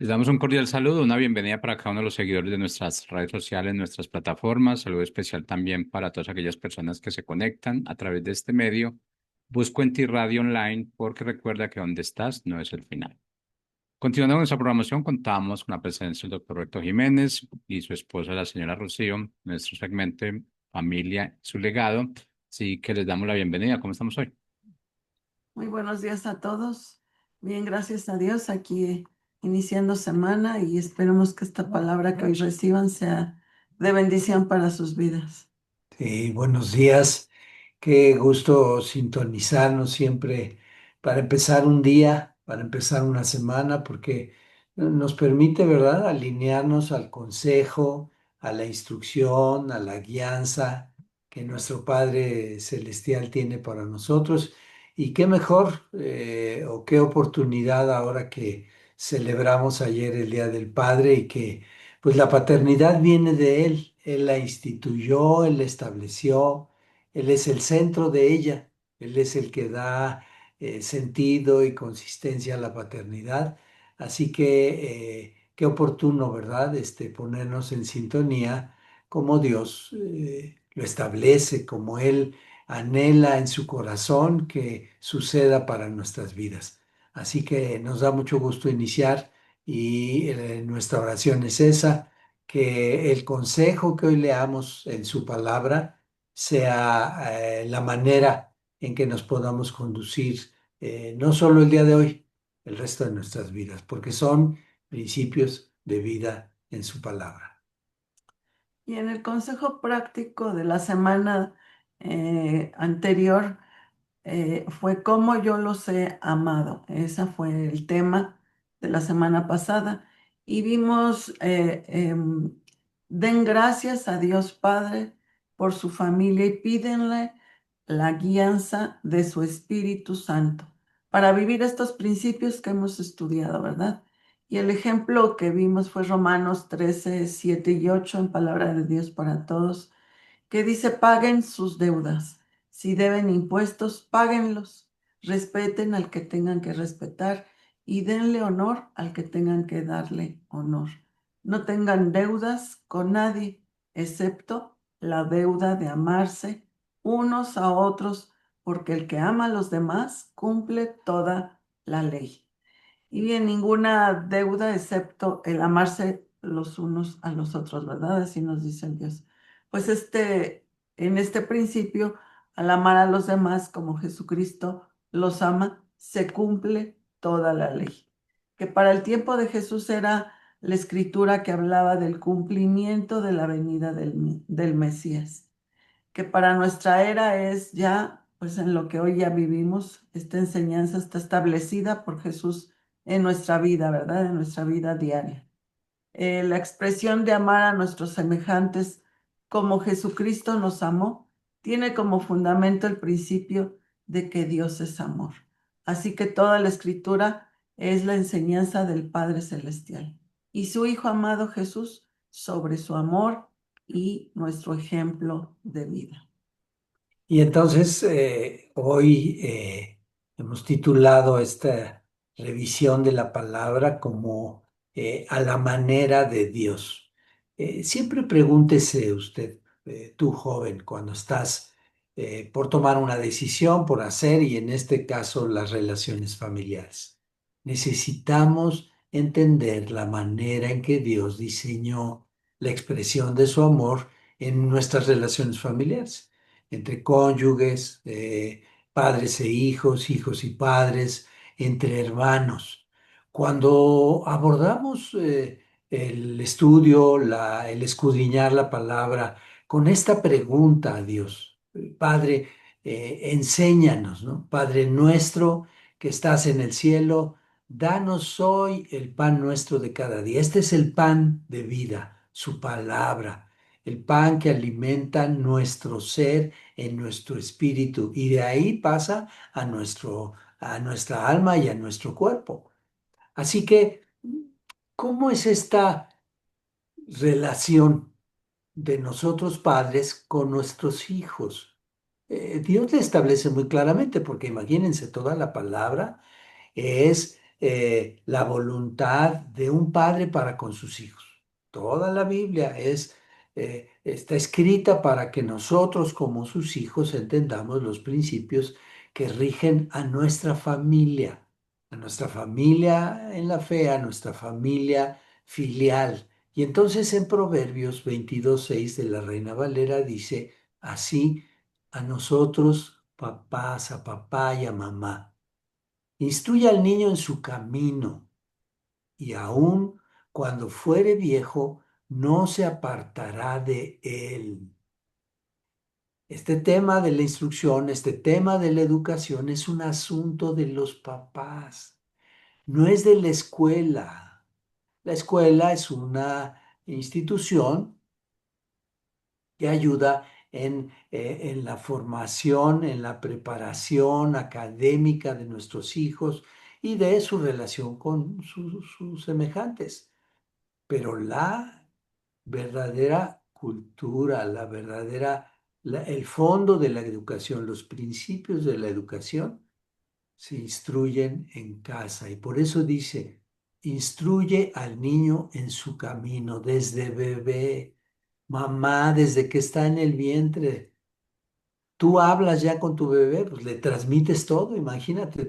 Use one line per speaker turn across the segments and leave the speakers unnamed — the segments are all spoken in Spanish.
Les damos un cordial saludo, una bienvenida para cada uno de los seguidores de nuestras redes sociales, nuestras plataformas. Saludo especial también para todas aquellas personas que se conectan a través de este medio. Busco en ti Radio Online porque recuerda que donde estás no es el final. Continuando con nuestra programación, contamos con la presencia del doctor Roberto Jiménez y su esposa, la señora Rocío, nuestro segmento Familia y su legado. Así que les damos la bienvenida. ¿Cómo estamos hoy?
Muy buenos días a todos. Bien, gracias a Dios, aquí iniciando semana y esperemos que esta palabra que hoy reciban sea de bendición para sus vidas.
Sí, buenos días. Qué gusto sintonizarnos siempre para empezar un día, para empezar una semana, porque nos permite, ¿verdad?, alinearnos al consejo, a la instrucción, a la guianza que nuestro Padre Celestial tiene para nosotros. Y qué mejor o qué oportunidad ahora que celebramos ayer el Día del Padre y que pues la paternidad viene de Él. Él la instituyó, Él la estableció. Él es el centro de ella, Él es el que da sentido y consistencia a la paternidad. Así que qué oportuno, ¿verdad? Ponernos en sintonía como Dios lo establece, como Él anhela en su corazón que suceda para nuestras vidas. Así que nos da mucho gusto iniciar y nuestra oración es esa, que el consejo que hoy leamos en su palabra sea la manera en que nos podamos conducir, no solo el día de hoy, el resto de nuestras vidas, porque son principios de vida en su palabra.
Y en el consejo práctico de la semana anterior, fue cómo yo los he amado. Ese fue el tema de la semana pasada. Y vimos, den gracias a Dios Padre por su familia y pídenle la guianza de su Espíritu Santo para vivir estos principios que hemos estudiado, ¿verdad? Y el ejemplo que vimos fue Romanos 13, 7 y 8 en Palabra de Dios para Todos, que dice: paguen sus deudas. Si deben impuestos, páguenlos. Respeten al que tengan que respetar y denle honor al que tengan que darle honor. No tengan deudas con nadie, excepto la deuda de amarse unos a otros, porque el que ama a los demás cumple toda la ley. Y bien, ninguna deuda excepto el amarse los unos a los otros, ¿verdad? Así nos dice el Dios. Pues en este principio, al amar a los demás como Jesucristo los ama, se cumple toda la ley. Que para el tiempo de Jesús era la escritura que hablaba del cumplimiento de la venida del Mesías, que para nuestra era es ya, pues en lo que hoy ya vivimos, esta enseñanza está establecida por Jesús en nuestra vida, ¿verdad? En nuestra vida diaria. La expresión de amar a nuestros semejantes como Jesucristo nos amó tiene como fundamento el principio de que Dios es amor. Así que toda la escritura es la enseñanza del Padre Celestial y su Hijo amado Jesús sobre su amor y nuestro ejemplo de vida.
Y entonces hoy hemos titulado esta revisión de la palabra como a la manera de Dios. Siempre pregúntese usted, tú joven, cuando estás por tomar una decisión, por hacer, y en este caso las relaciones familiares. Necesitamos entender la manera en que Dios diseñó la expresión de su amor en nuestras relaciones familiares entre cónyuges, padres e hijos, hijos y padres, entre hermanos. Cuando abordamos el estudio, el escudriñar la palabra, con esta pregunta a Dios, Padre, enséñanos, ¿no? Padre nuestro que estás en el cielo, danos hoy el pan nuestro de cada día. Este es el pan de vida, su palabra, el pan que alimenta nuestro ser en nuestro espíritu y de ahí pasa a nuestra alma y a nuestro cuerpo. Así que, ¿cómo es esta relación de nosotros padres con nuestros hijos? Dios le establece muy claramente, porque imagínense, toda la palabra es la voluntad de un padre para con sus hijos. Toda la Biblia está escrita para que nosotros como sus hijos entendamos los principios que rigen a nuestra familia en la fe, a nuestra familia filial. Y entonces en Proverbios 22:6 de la Reina Valera dice así a nosotros, papás, a papá y a mamá. Instruye al niño en su camino, y aun cuando fuere viejo, no se apartará de él. Este tema de la instrucción, este tema de la educación es un asunto de los papás, no es de la escuela. La escuela es una institución que ayuda en la formación, en la preparación académica de nuestros hijos y de su relación con sus semejantes. Pero la verdadera cultura, el fondo de la educación, los principios de la educación se instruyen en casa. Y por eso dice, instruye al niño en su camino desde bebé. Mamá, desde que está en el vientre, tú hablas ya con tu bebé, pues le transmites todo, imagínate,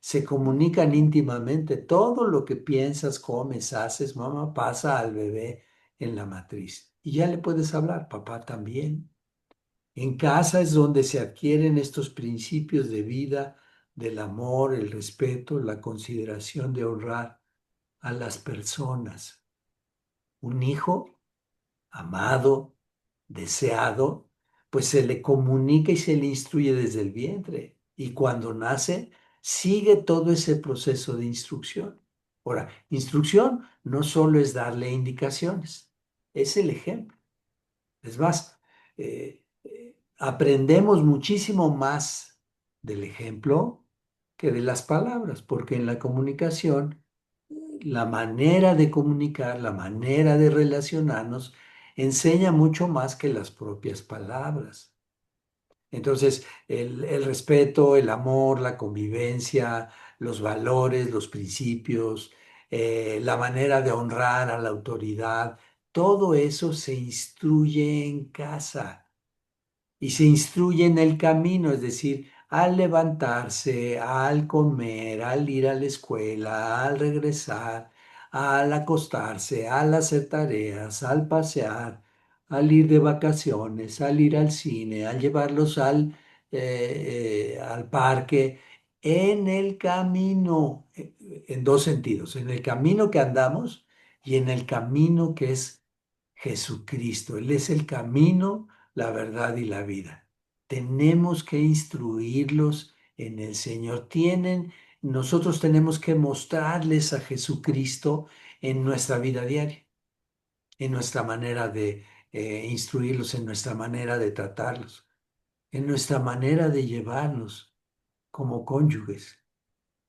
se comunican íntimamente. Todo lo que piensas, comes, haces, mamá, pasa al bebé en la matriz. Y ya le puedes hablar, papá también. En casa es donde se adquieren estos principios de vida, del amor, el respeto, la consideración de honrar a las personas. Un hijo amado, deseado, pues se le comunica y se le instruye desde el vientre. Y cuando nace, sigue todo ese proceso de instrucción. Ahora, instrucción no solo es darle indicaciones, es el ejemplo. Es más, aprendemos muchísimo más del ejemplo que de las palabras, porque en la comunicación, la manera de comunicar, la manera de relacionarnos, enseña mucho más que las propias palabras. Entonces, el respeto, el amor, la convivencia, los valores, los principios, la manera de honrar a la autoridad, todo eso se instruye en casa y se instruye en el camino, es decir, al levantarse, al comer, al ir a la escuela, al regresar, al acostarse, al hacer tareas, al pasear, al ir de vacaciones, al ir al cine, al llevarlos al parque, en el camino, en dos sentidos, en el camino que andamos y en el camino que es Jesucristo. Él es el camino, la verdad y la vida. Tenemos que instruirlos en el Señor. Nosotros tenemos que mostrarles a Jesucristo en nuestra vida diaria, en nuestra manera de instruirlos, en nuestra manera de tratarlos, en nuestra manera de llevarlos como cónyuges.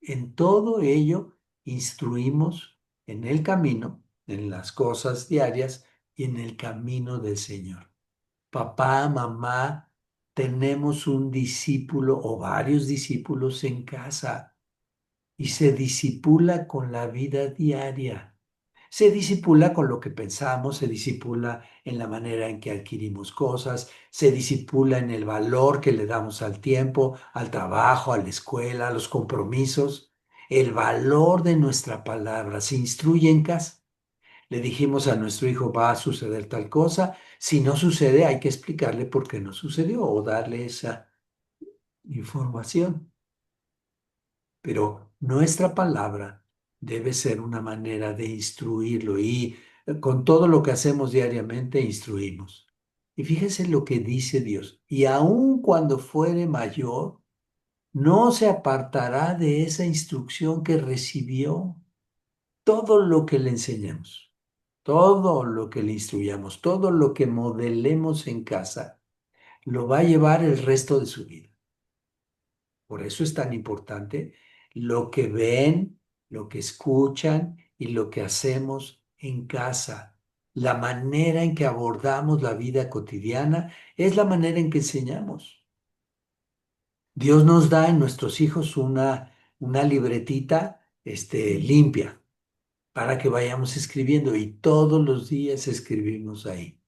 En todo ello instruimos en el camino, en las cosas diarias y en el camino del Señor. Papá, mamá, tenemos un discípulo o varios discípulos en casa y se disipula con la vida diaria. Se disipula con lo que pensamos, se disipula en la manera en que adquirimos cosas, se disipula en el valor que le damos al tiempo, al trabajo, a la escuela, a los compromisos. El valor de nuestra palabra se instruye en casa. Le dijimos a nuestro hijo, va a suceder tal cosa. Si no sucede, hay que explicarle por qué no sucedió o darle esa información. Pero nuestra palabra debe ser una manera de instruirlo y con todo lo que hacemos diariamente instruimos. Y fíjese lo que dice Dios. Y aun cuando fuere mayor, no se apartará de esa instrucción que recibió. Todo lo que le enseñamos, todo lo que le instruyamos, todo lo que modelemos en casa, lo va a llevar el resto de su vida. Por eso es tan importante lo que ven, lo que escuchan y lo que hacemos en casa. La manera en que abordamos la vida cotidiana es la manera en que enseñamos. Dios nos da en nuestros hijos una libretita limpia para que vayamos escribiendo y todos los días escribimos ahí.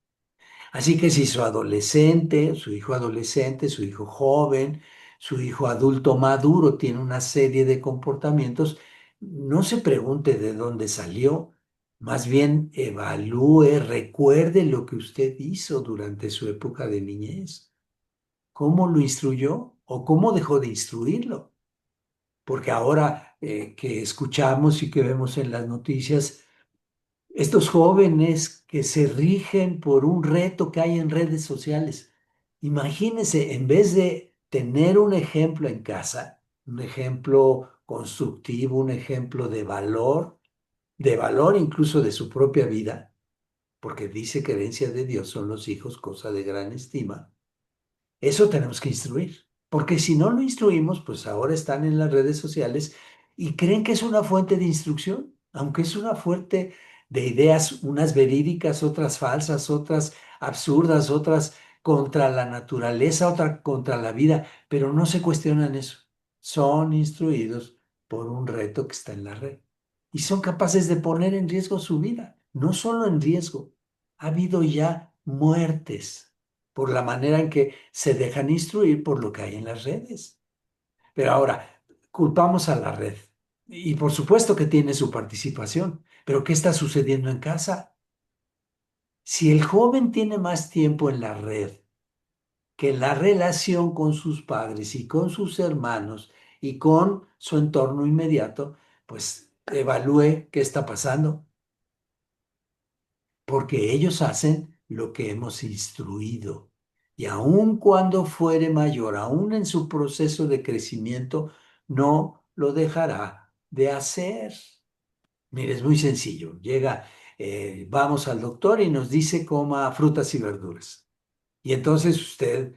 Así que si su adolescente, su hijo joven, su hijo adulto maduro tiene una serie de comportamientos, no se pregunte de dónde salió, más bien evalúe, recuerde lo que usted hizo durante su época de niñez, cómo lo instruyó o cómo dejó de instruirlo. Porque ahora que escuchamos y que vemos en las noticias, estos jóvenes que se rigen por un reto que hay en redes sociales. Imagínense, en vez de tener un ejemplo en casa, un ejemplo constructivo, un ejemplo de valor incluso de su propia vida, porque dice que herencia de Dios son los hijos, cosa de gran estima, eso tenemos que instruir, porque si no lo instruimos, pues ahora están en las redes sociales y creen que es una fuente de instrucción, aunque es una fuente de ideas, unas verídicas, otras falsas, otras absurdas, otras contra la naturaleza, otra contra la vida, pero no se cuestionan eso. Son instruidos por un reto que está en la red y son capaces de poner en riesgo su vida, no solo en riesgo, ha habido ya muertes por la manera en que se dejan instruir por lo que hay en las redes. Pero ahora, culpamos a la red. Y por supuesto que tiene su participación, pero ¿qué está sucediendo en casa? Si el joven tiene más tiempo en la red que en la relación con sus padres y con sus hermanos y con su entorno inmediato, pues evalúe qué está pasando, porque ellos hacen lo que hemos instruido. Y aun cuando fuere mayor, aun en su proceso de crecimiento, no lo dejará de hacer. Mire, es muy sencillo. Vamos al doctor y nos dice coma frutas y verduras. Y entonces usted,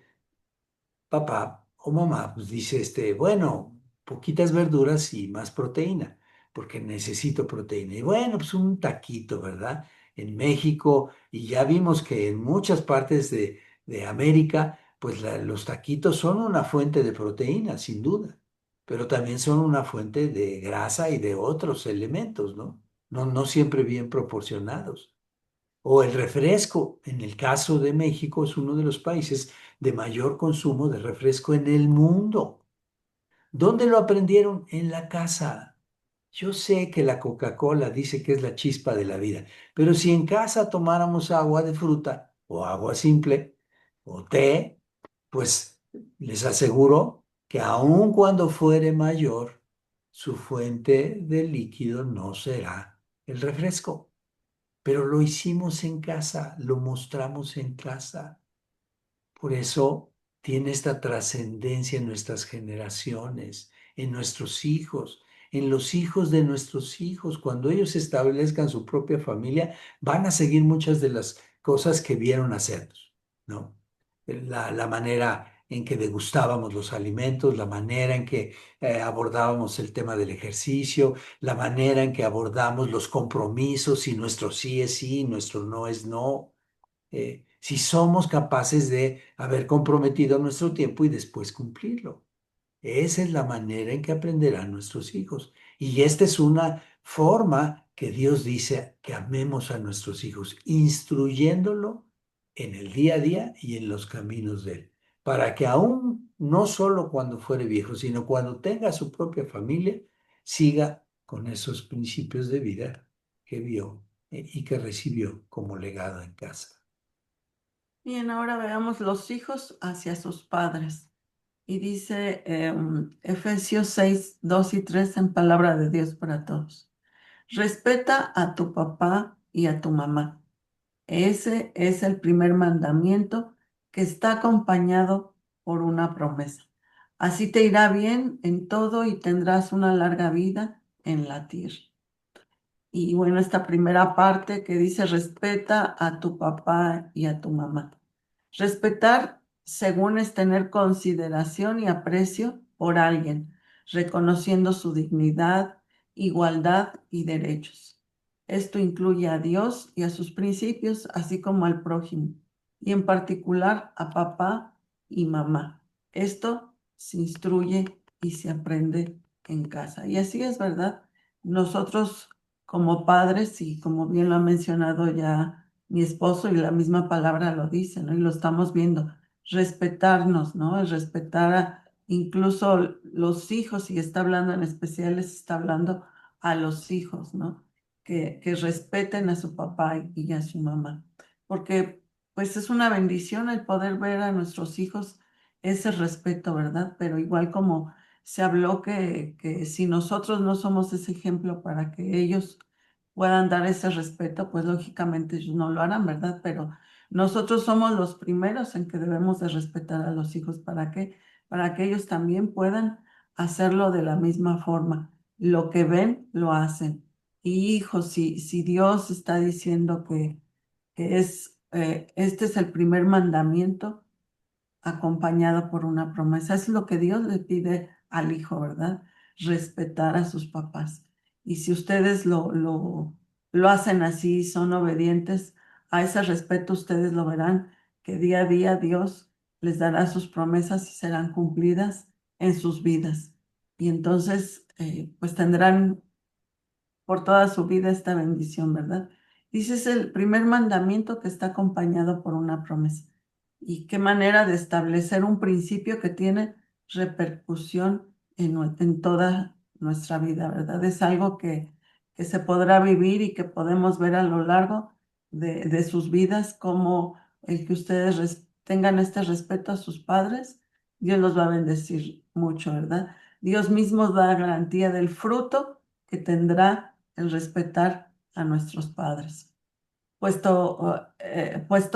papá o mamá, pues dice, bueno, poquitas verduras y más proteína, porque necesito proteína. Y bueno, pues un taquito, ¿verdad? En México, y ya vimos que en muchas partes de América, pues los taquitos son una fuente de proteína, sin duda, pero también son una fuente de grasa y de otros elementos, ¿no? No, no siempre bien proporcionados. O el refresco, en el caso de México, es uno de los países de mayor consumo de refresco en el mundo. ¿Dónde lo aprendieron? En la casa. Yo sé que la Coca-Cola dice que es la chispa de la vida, pero si en casa tomáramos agua de fruta o agua simple o té, pues les aseguro que aun cuando fuere mayor, su fuente de líquido no será el refresco. Pero lo hicimos en casa, lo mostramos en casa. Por eso tiene esta trascendencia en nuestras generaciones, en nuestros hijos, en los hijos de nuestros hijos. Cuando ellos establezcan su propia familia, van a seguir muchas de las cosas que vieron hacernos, ¿no? La manera en que degustábamos los alimentos, la manera en que abordábamos el tema del ejercicio, la manera en que abordamos los compromisos y nuestro sí es sí, nuestro no es no, si somos capaces de haber comprometido nuestro tiempo y después cumplirlo. Esa es la manera en que aprenderán nuestros hijos. Y esta es una forma que Dios dice que amemos a nuestros hijos, instruyéndolo en el día a día y en los caminos de Él, para que aún no solo cuando fuere viejo, sino cuando tenga su propia familia, siga con esos principios de vida que vio y que recibió como legado en casa.
Bien, ahora veamos los hijos hacia sus padres. Y dice Efesios 6, 2 y 3 en palabra de Dios para todos. Respeta a tu papá y a tu mamá. Ese es el primer mandamiento que está acompañado por una promesa. Así te irá bien en todo y tendrás una larga vida en la tierra. Y bueno, esta primera parte que dice respeta a tu papá y a tu mamá. Respetar, según es tener consideración y aprecio por alguien, reconociendo su dignidad, igualdad y derechos. Esto incluye a Dios y a sus principios, así como al prójimo, y en particular a papá y mamá. Esto se instruye y se aprende en casa. Y así es, ¿verdad? nosotros como padres, y como bien lo ha mencionado ya mi esposo, y la misma palabra lo dice, ¿no? Y lo estamos viendo, respetarnos, ¿no? El respetar incluso los hijos, y está hablando en especial, les está hablando a los hijos, ¿no? Que respeten a su papá y a su mamá, porque pues es una bendición el poder ver a nuestros hijos ese respeto, ¿verdad? Pero igual como se habló que si nosotros no somos ese ejemplo para que ellos puedan dar ese respeto, pues lógicamente ellos no lo harán, ¿verdad? Pero nosotros somos los primeros en que debemos de respetar a los hijos. ¿Para qué? Para que ellos también puedan hacerlo de la misma forma. Lo que ven, lo hacen. Y hijos, si Dios está diciendo que este es el primer mandamiento, acompañado por una promesa. Es lo que Dios le pide al hijo, ¿verdad? Respetar a sus papás. Y si ustedes lo hacen así, son obedientes a ese respeto, ustedes lo verán que día a día Dios les dará sus promesas y serán cumplidas en sus vidas. Y entonces, pues tendrán por toda su vida esta bendición, ¿verdad? Dice, es el primer mandamiento que está acompañado por una promesa. Y qué manera de establecer un principio que tiene repercusión en toda nuestra vida, ¿verdad? Es algo que se podrá vivir y que podemos ver a lo largo de sus vidas, como el que ustedes tengan este respeto a sus padres, Dios los va a bendecir mucho, ¿verdad? Dios mismo da garantía del fruto que tendrá el respetar a nuestros padres. Puesto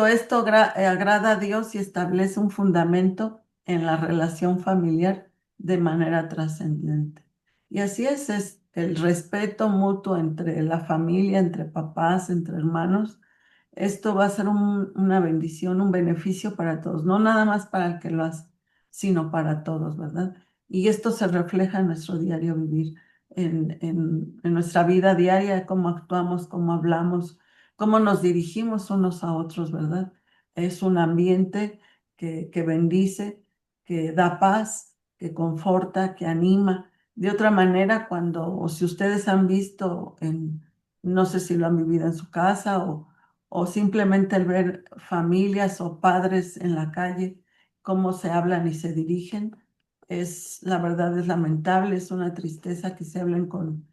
esto agrada a Dios y establece un fundamento en la relación familiar de manera trascendente. Y así es el respeto mutuo entre la familia, entre papás, entre hermanos. Esto va a ser una bendición, un beneficio para todos, no nada más para el que lo hace, sino para todos, ¿verdad? Y esto se refleja en nuestro diario vivir, en nuestra vida diaria, cómo actuamos, cómo hablamos, cómo nos dirigimos unos a otros, ¿verdad? Es un ambiente que bendice, que da paz, que conforta, que anima. De otra manera, o si ustedes han visto no sé si lo han vivido en su casa o simplemente el ver familias o padres en la calle, cómo se hablan y se dirigen, la verdad es lamentable, es una tristeza que se hablen con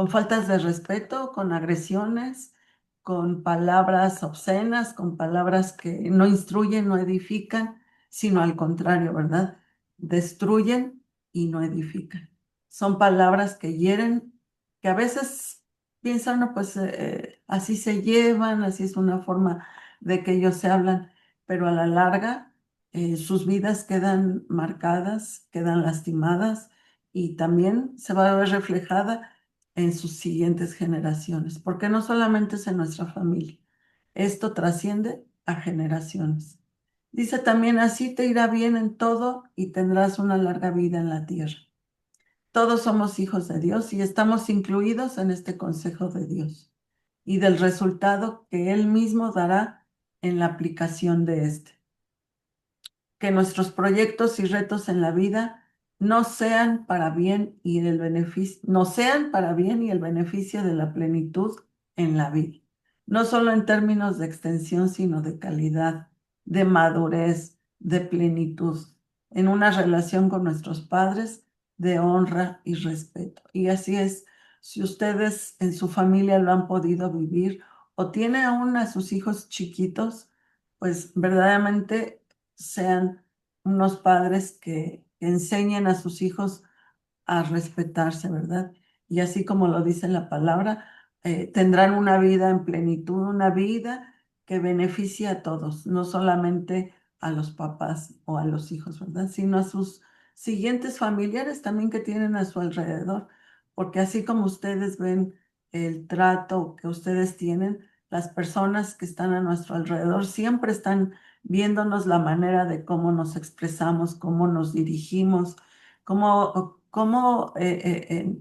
faltas de respeto, con agresiones, con palabras obscenas, con palabras que no instruyen, no edifican, sino al contrario, ¿verdad? Destruyen y no edifican. Son palabras que hieren, que a veces piensan, no, pues así se llevan, así es una forma de que ellos se hablan, pero a la larga sus vidas quedan marcadas, quedan lastimadas y también se va a ver reflejada en sus siguientes generaciones, porque no solamente es en nuestra familia, esto trasciende a generaciones. Dice también, así te irá bien en todo y tendrás una larga vida en la tierra. Todos somos hijos de Dios y estamos incluidos en este consejo de Dios y del resultado que Él mismo dará en la aplicación de este. Que nuestros proyectos y retos en la vida no sean para bien y el beneficio, no sean para bien y el beneficio de la plenitud en la vida. No solo en términos de extensión, sino de calidad, de madurez, de plenitud, en una relación con nuestros padres de honra y respeto. Y así es, si ustedes en su familia lo han podido vivir o tiene aún a sus hijos chiquitos, pues verdaderamente sean unos padres que enseñen a sus hijos a respetarse, ¿verdad? Y así como lo dice la palabra, tendrán una vida en plenitud, una vida que beneficie a todos, no solamente a los papás o a los hijos, ¿verdad? Sino a sus siguientes familiares también que tienen a su alrededor, porque así como ustedes ven el trato que ustedes tienen, las personas que están a nuestro alrededor siempre están viéndonos la manera de cómo nos expresamos, cómo nos dirigimos, cómo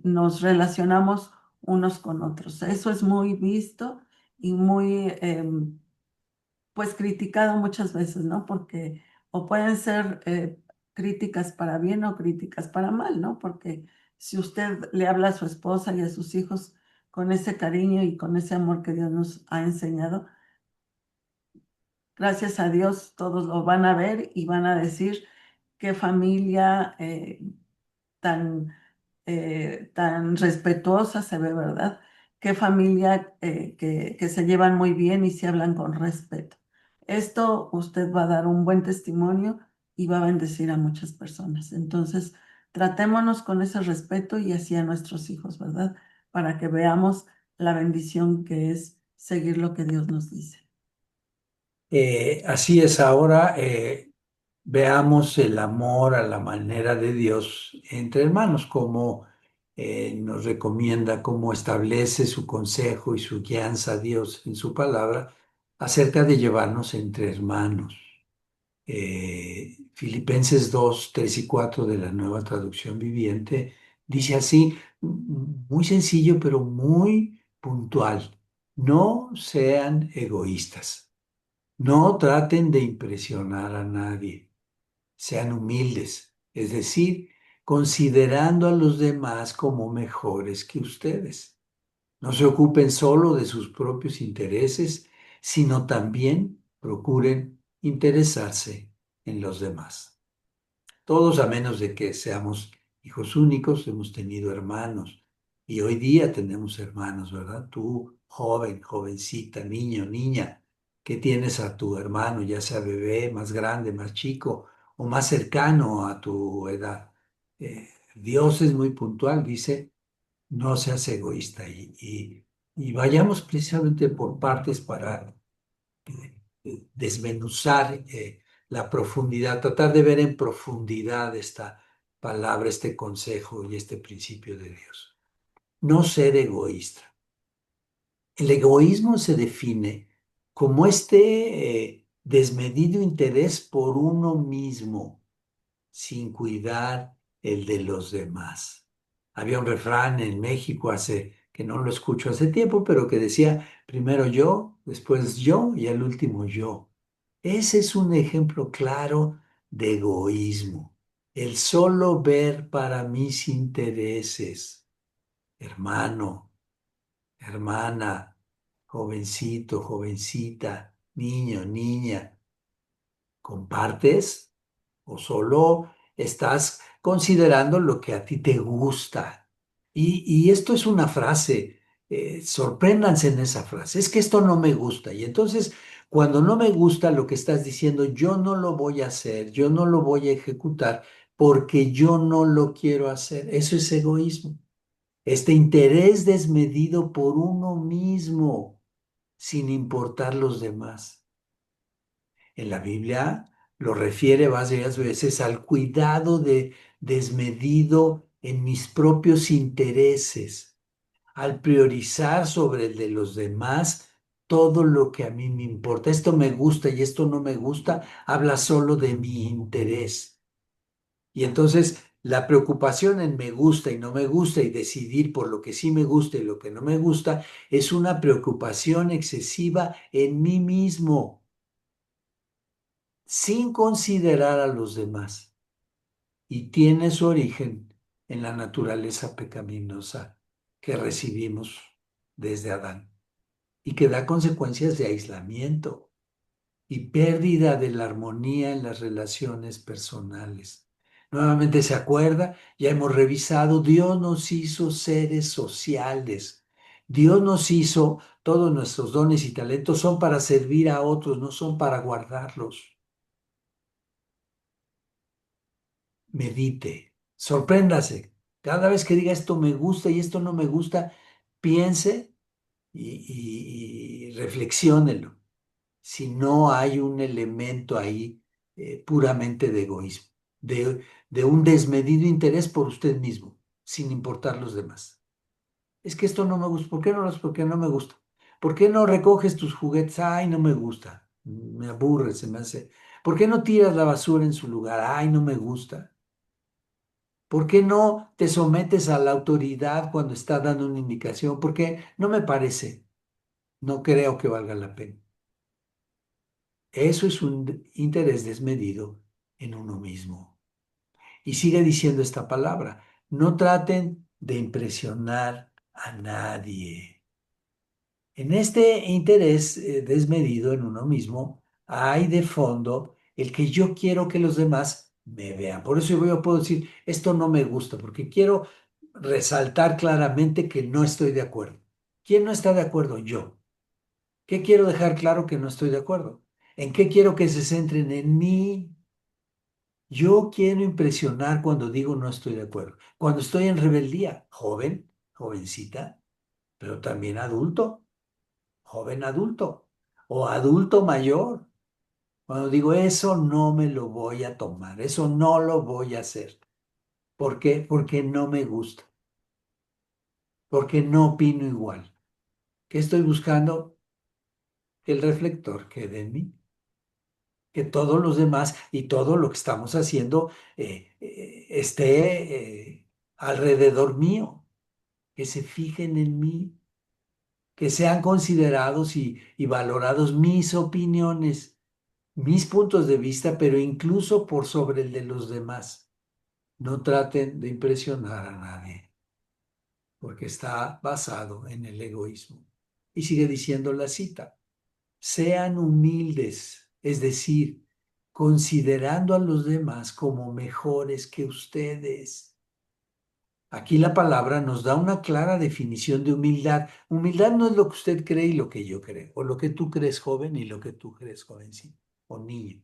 nos relacionamos unos con otros. Eso es muy visto y muy, pues, criticado muchas veces, ¿no? Porque o pueden ser críticas para bien o críticas para mal, ¿no? Porque Si usted le habla a su esposa y a sus hijos con ese cariño y con ese amor que Dios nos ha enseñado, gracias a Dios todos lo van a ver y van a decir qué familia tan, tan respetuosa se ve, ¿verdad? Qué familia que se llevan muy bien y se hablan con respeto. Esto usted va a dar un buen testimonio y va a bendecir a muchas personas. Entonces, tratémonos con ese respeto y así a nuestros hijos, ¿verdad? Para que veamos la bendición que es seguir lo que Dios nos dice.
Así es ahora, veamos el amor a la manera de Dios entre hermanos, como nos recomienda, cómo establece su consejo y su guianza a Dios en su palabra acerca de llevarnos entre hermanos. Filipenses 2 3 y 4 de la Nueva Traducción Viviente dice así, muy sencillo, pero muy puntual. No sean egoístas. No traten de impresionar a nadie. Sean humildes, es decir, considerando a los demás como mejores que ustedes. No se ocupen solo de sus propios intereses, sino también procuren interesarse en los demás. Todos, a menos de que seamos hijos únicos, hemos tenido hermanos. Y hoy día tenemos hermanos, ¿verdad? Tú, joven, jovencita, niño, niña, que tienes a tu hermano, ya sea bebé, más grande, más chico o más cercano a tu edad. Dios es muy puntual, dice, no seas egoísta y vayamos precisamente por partes para desmenuzar la profundidad, tratar de ver en profundidad esta palabra, este consejo y este principio de Dios. No ser egoísta. El egoísmo se define como este desmedido interés por uno mismo, sin cuidar el de los demás. Había un refrán en México hace, que no lo escucho hace tiempo, pero que decía, primero yo, después yo y al último yo. Ese es un ejemplo claro de egoísmo. El solo ver para mis intereses. Hermano, hermana, jovencito, jovencita, niño, niña, ¿compartes o solo estás considerando lo que a ti te gusta? Y esto es una frase, sorpréndanse en esa frase, es que esto no me gusta. Y entonces, cuando no me gusta lo que estás diciendo, yo no lo voy a hacer, yo no lo voy a ejecutar porque yo no lo quiero hacer. Eso es egoísmo. Este interés desmedido por uno mismo, sin importar los demás. En la Biblia lo refiere varias veces al cuidado desmedido en mis propios intereses, al priorizar sobre el de los demás todo lo que a mí me importa. Esto me gusta y esto no me gusta, habla solo de mi interés. Y entonces la preocupación en me gusta y no me gusta y decidir por lo que sí me gusta y lo que no me gusta es una preocupación excesiva en mí mismo, sin considerar a los demás. Y tiene su origen en la naturaleza pecaminosa que recibimos desde Adán y que da consecuencias de aislamiento y pérdida de la armonía en las relaciones personales. Nuevamente se acuerda, ya hemos revisado, Dios nos hizo seres sociales. Dios nos hizo, todos nuestros dones y talentos son para servir a otros, no son para guardarlos. Medite, sorpréndase. Cada vez que diga esto me gusta y esto no me gusta, piense y reflexiónelo. Si no hay un elemento ahí puramente de egoísmo, de un desmedido interés por usted mismo, sin importar los demás. Es que esto no me gusta. ¿Por qué no los? Porque no me gusta. ¿Por qué no recoges tus juguetes? Ay, no me gusta. Me aburre, se me hace. ¿Por qué no tiras la basura en su lugar? Ay, no me gusta. ¿Por qué no te sometes a la autoridad cuando está dando una indicación? Porque no me parece, no creo que valga la pena. Eso es un interés desmedido en uno mismo. Y sigue diciendo esta palabra, No traten de impresionar a nadie. En este interés desmedido en uno mismo, hay de fondo el que yo quiero que los demás me vean. Por eso yo puedo decir, esto no me gusta, porque quiero resaltar claramente que no estoy de acuerdo. ¿Quién no está de acuerdo? Yo. ¿Qué quiero dejar claro que no estoy de acuerdo? ¿En qué quiero que se centren? En mí. Yo quiero impresionar cuando digo no estoy de acuerdo. Cuando estoy en rebeldía, joven, jovencita, pero también adulto, joven adulto o adulto mayor. Cuando digo eso no me lo voy a tomar, eso no lo voy a hacer. ¿Por qué? Porque no me gusta, porque no opino igual. ¿Qué estoy buscando? Que el reflector quede en mí, que todos los demás y todo lo que estamos haciendo esté alrededor mío, que se fijen en mí, que sean considerados y valorados mis opiniones, mis puntos de vista, pero incluso por sobre el de los demás. No traten de impresionar a nadie, porque está basado en el egoísmo. Y sigue diciendo la cita, sean humildes, es decir, considerando a los demás como mejores que ustedes. Aquí la palabra nos da una clara definición de humildad. Humildad no es lo que usted cree y lo que yo creo, o lo que tú crees joven y lo que tú crees jovencito o niño.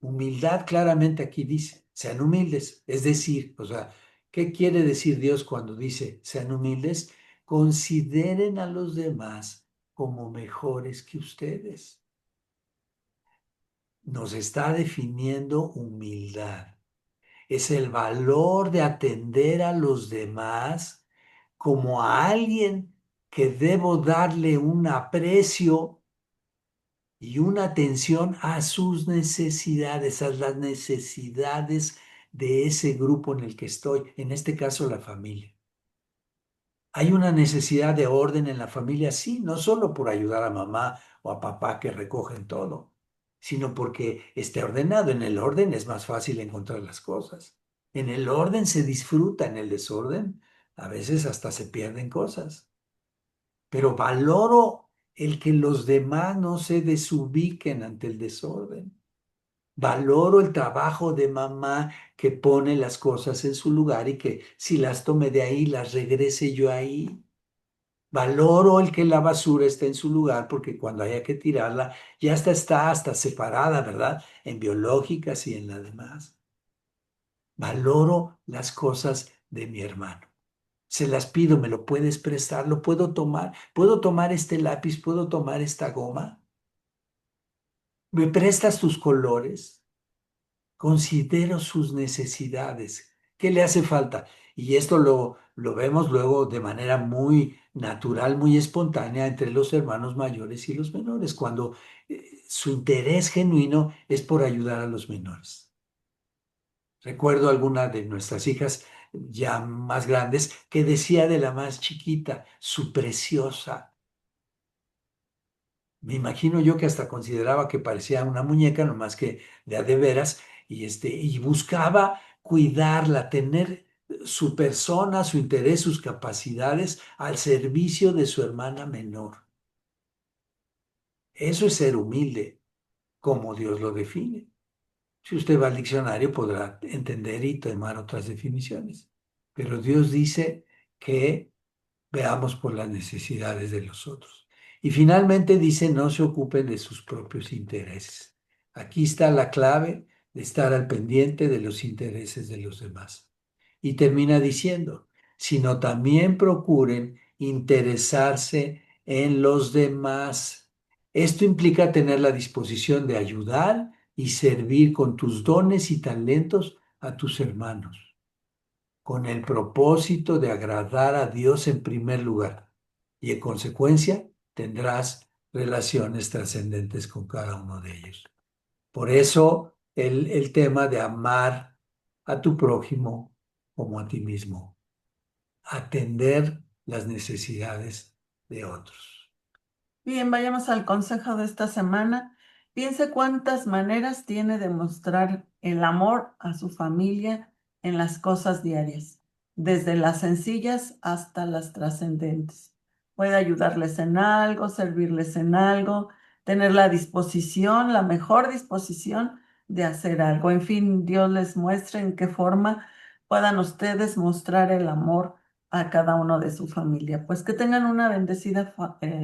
Humildad claramente aquí dice, sean humildes. Es decir, o sea, ¿qué quiere decir Dios cuando dice sean humildes? Consideren a los demás como mejores que ustedes. Nos está definiendo humildad. Es el valor de atender a los demás como a alguien que debo darle un aprecio y una atención a sus necesidades, a las necesidades de ese grupo en el que estoy, en este caso la familia. Hay una necesidad de orden en la familia, sí, no solo por ayudar a mamá o a papá que recogen todo, sino porque esté ordenado. En el orden es más fácil encontrar las cosas. En el orden se disfruta, en el desorden a veces hasta se pierden cosas. Pero valoro el que los demás no se desubiquen ante el desorden. Valoro el trabajo de mamá que pone las cosas en su lugar y que si las tome de ahí, las regrese yo ahí. Valoro el que la basura esté en su lugar porque cuando haya que tirarla, ya está hasta separada, ¿verdad? En biológicas y en las demás. Valoro las cosas de mi hermano. Se las pido, ¿me lo puedes prestar? ¿Lo puedo tomar? ¿Puedo tomar este lápiz? ¿Puedo tomar esta goma? ¿Me prestas tus colores? Considero sus necesidades. ¿Qué le hace falta? Y esto lo vemos luego de manera muy natural, muy espontánea entre los hermanos mayores y los menores, cuando su interés genuino es por ayudar a los menores. Recuerdo alguna de nuestras hijas ya más grandes que decía de la más chiquita, su preciosa. Me imagino yo que hasta consideraba que parecía una muñeca, nomás que de a de veras, y buscaba cuidarla, tener su persona, su interés, sus capacidades al servicio de su hermana menor. Eso es ser humilde, como Dios lo define. Si usted va al diccionario podrá entender y tomar otras definiciones. Pero Dios dice que veamos por las necesidades de los otros. Y finalmente dice, no se ocupen de sus propios intereses. Aquí está la clave de estar al pendiente de los intereses de los demás. Y termina diciendo, sino también procuren interesarse en los demás. Esto implica tener la disposición de ayudar y servir con tus dones y talentos a tus hermanos con el propósito de agradar a Dios en primer lugar. Y en consecuencia tendrás relaciones trascendentes con cada uno de ellos. Por eso el tema de amar a tu prójimo como a ti mismo, atender las necesidades de otros.
Bien, vayamos al consejo de esta semana. Piense cuántas maneras tiene de mostrar el amor a su familia en las cosas diarias. desde las sencillas hasta las trascendentes. Puede ayudarles en algo, servirles en algo, tener la disposición, la mejor disposición de hacer algo. En fin, Dios les muestre en qué forma puedan ustedes mostrar el amor a cada uno de su familia. Pues que tengan una bendecida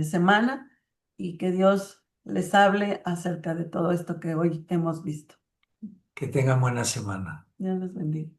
semana y que Dios les hable acerca de todo esto que hoy hemos visto.
Que tengan buena semana.
Dios les bendiga.